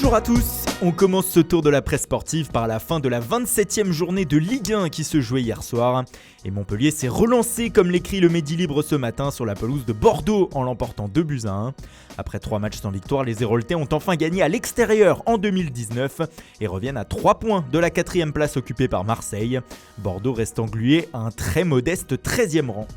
Bonjour à tous, on commence ce tour de la presse sportive par la fin de la 27e journée de Ligue 1 qui se jouait hier soir. Et Montpellier s'est relancé comme l'écrit le Midi Libre ce matin sur la pelouse de Bordeaux en l'emportant 2-1. Après 3 matchs sans victoire, les Héroltais ont enfin gagné à l'extérieur en 2019 et reviennent à 3 points de la 4e place occupée par Marseille. Bordeaux reste englué à un très modeste 13e rang.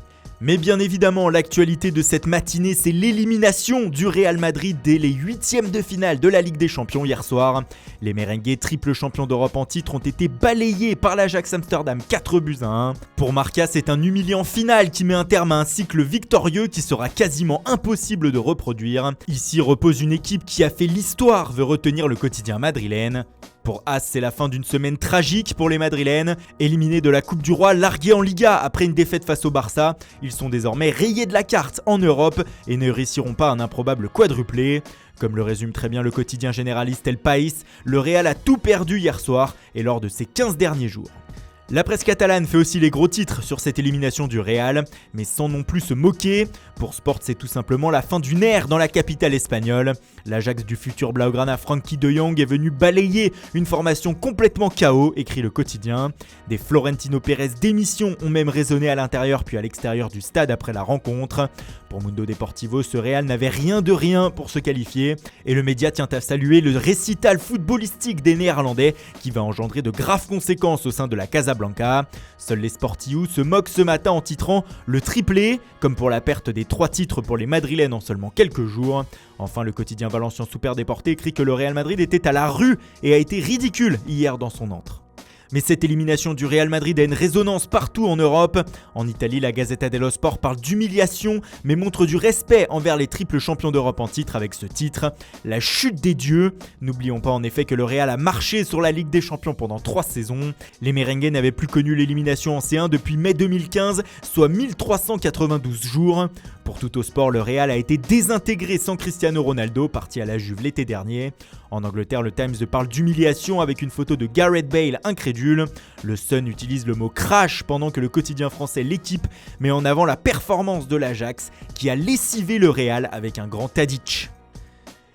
Mais bien évidemment, l'actualité de cette matinée, c'est l'élimination du Real Madrid dès les 8e de finale de la Ligue des Champions hier soir. Les Merengues, triple champions d'Europe en titre, ont été balayés par l'Ajax Amsterdam 4-1. Pour Marca, c'est un humiliant final qui met un terme à un cycle victorieux qui sera quasiment impossible de reproduire. Ici repose une équipe qui a fait l'histoire, veut retenir le quotidien madrilène. Pour As, c'est la fin d'une semaine tragique pour les Madrilènes. Éliminés de la Coupe du Roi, largués en Liga après une défaite face au Barça, ils sont désormais rayés de la carte en Europe et ne réussiront pas un improbable quadruplé. Comme le résume très bien le quotidien généraliste El País, le Real a tout perdu hier soir et lors de ces 15 derniers jours. La presse catalane fait aussi les gros titres sur cette élimination du Real, mais sans non plus se moquer. Pour Sport, c'est tout simplement la fin d'une ère dans la capitale espagnole. L'Ajax du futur Blaugrana Frenkie de Jong est venu balayer une formation complètement KO, écrit le quotidien. Des Florentino Pérez démissions ont même résonné à l'intérieur puis à l'extérieur du stade après la rencontre. Pour Mundo Deportivo, ce Real n'avait rien de rien pour se qualifier et le média tient à saluer le récital footballistique des Néerlandais qui va engendrer de graves conséquences au sein de la Casablanca. Seuls les Sportius se moquent ce matin en titrant le triplé, comme pour la perte des 3 titres pour les Madrilènes en seulement quelques jours. Enfin, le quotidien Valencien Super Déporté écrit que le Real Madrid était à la rue et a été ridicule hier dans son antre. Mais cette élimination du Real Madrid a une résonance partout en Europe. En Italie, la Gazzetta dello Sport parle d'humiliation, mais montre du respect envers les triples champions d'Europe en titre avec ce titre, la chute des dieux. N'oublions pas en effet que le Real a marché sur la Ligue des Champions pendant 3 saisons. Les Merengues n'avaient plus connu l'élimination en C1 depuis mai 2015, soit 1392 jours. Pour Tuttosport, le Real a été désintégré sans Cristiano Ronaldo, parti à la Juve l'été dernier. En Angleterre, le Times parle d'humiliation avec une photo de Gareth Bale incrédule. Le Sun utilise le mot crash pendant que le quotidien français L'Équipe met en avant la performance de l'Ajax qui a lessivé le Real avec un grand Tadic.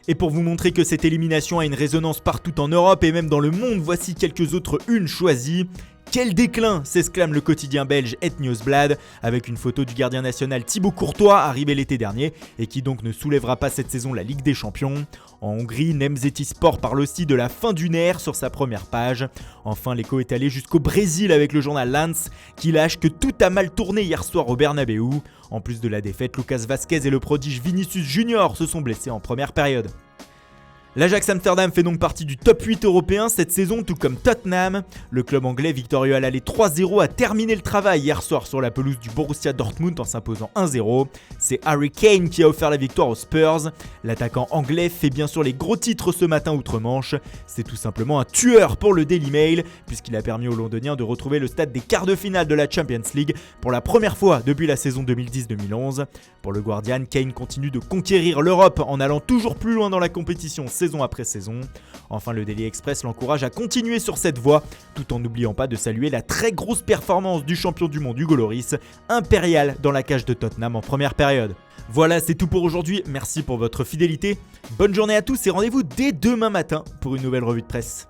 Et pour vous montrer que cette élimination a une résonance partout en Europe et même dans le monde, voici quelques autres unes choisies. Quel déclin, s'exclame le quotidien belge Het Nieuwsblad avec une photo du gardien national Thibaut Courtois arrivé l'été dernier et qui donc ne soulèvera pas cette saison la Ligue des Champions. En Hongrie, Nemzeti Sport parle aussi de la fin d'une ère sur sa première page. Enfin, l'écho est allé jusqu'au Brésil avec le journal Lance qui lâche que tout a mal tourné hier soir au Bernabéu. En plus de la défaite, Lucas Vazquez et le prodige Vinicius Junior se sont blessés en première période. L'Ajax Amsterdam fait donc partie du top 8 européen cette saison, tout comme Tottenham. Le club anglais victorieux à l'aller 3-0 a terminé le travail hier soir sur la pelouse du Borussia Dortmund en s'imposant 1-0. C'est Harry Kane qui a offert la victoire aux Spurs. L'attaquant anglais fait bien sûr les gros titres ce matin outre-Manche. C'est tout simplement un tueur pour le Daily Mail, puisqu'il a permis aux Londoniens de retrouver le stade des quarts de finale de la Champions League pour la première fois depuis la saison 2010-2011. Pour le Guardian, Kane continue de conquérir l'Europe en allant toujours plus loin dans la compétition saison après saison. Enfin, le Daily Express l'encourage à continuer sur cette voie, tout en n'oubliant pas de saluer la très grosse performance du champion du monde Hugo Lloris, impérial dans la cage de Tottenham en première période. Voilà, c'est tout pour aujourd'hui, merci pour votre fidélité, bonne journée à tous et rendez-vous dès demain matin pour une nouvelle revue de presse.